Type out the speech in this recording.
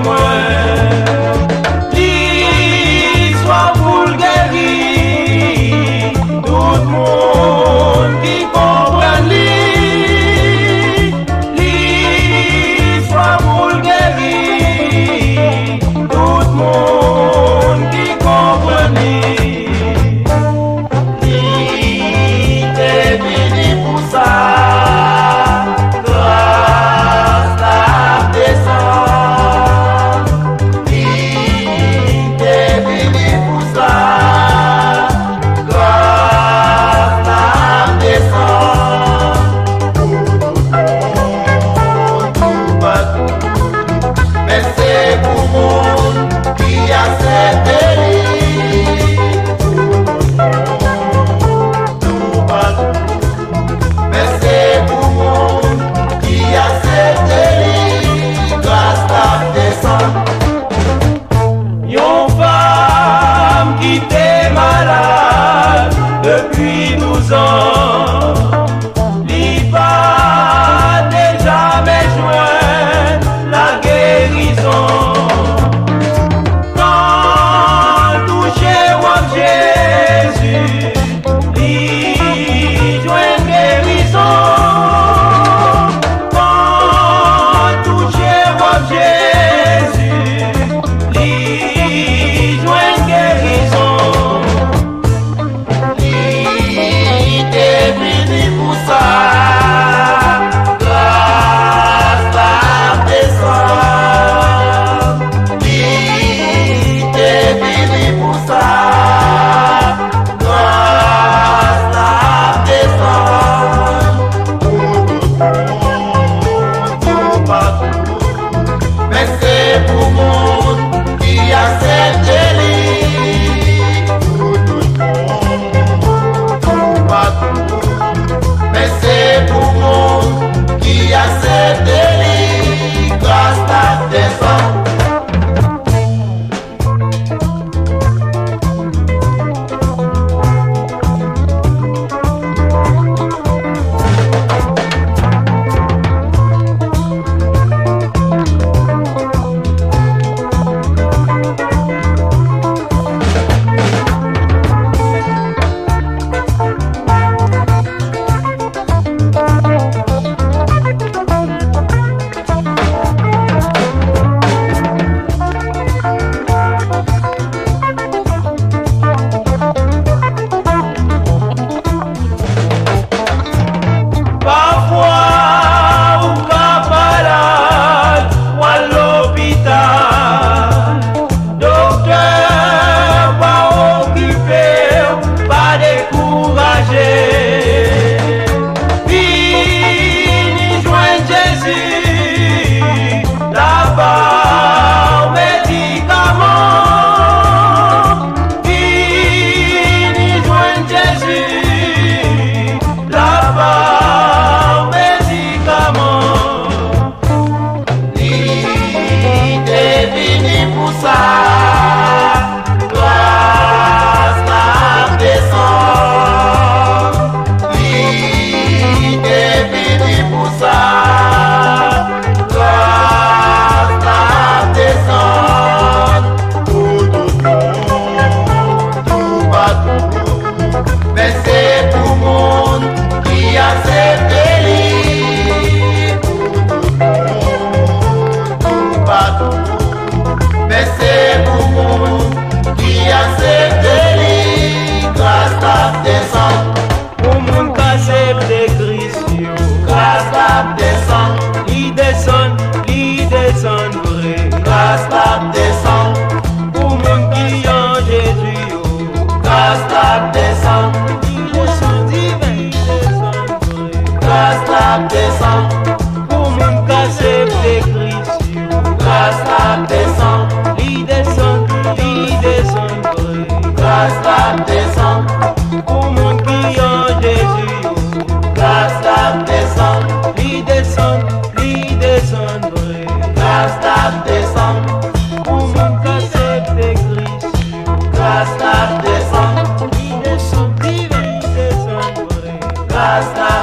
moi. L'histoire pour le guérir, tout le monde qui comprend l'histoire pour le guérir, tout le monde qui comprend l'idée venu pour ça. Depuis 12 ans, l'IPA n'est jamais joint la guérison. Quand toucher au Jésus, il joint guérison. Quand toucher au Jésus, il joint guérison. Grâce la descend, pour mon client Jésus, grâce la descend, l'émotion divine descend, grâce la descend, pour mon cassé de Christ, grâce la descend, grâce la descend, pour mon client Jésus, grâce la descend, grâce la descend, pour mon cassé de Christ, grâce la descend, l'émotion divine descend, grâce la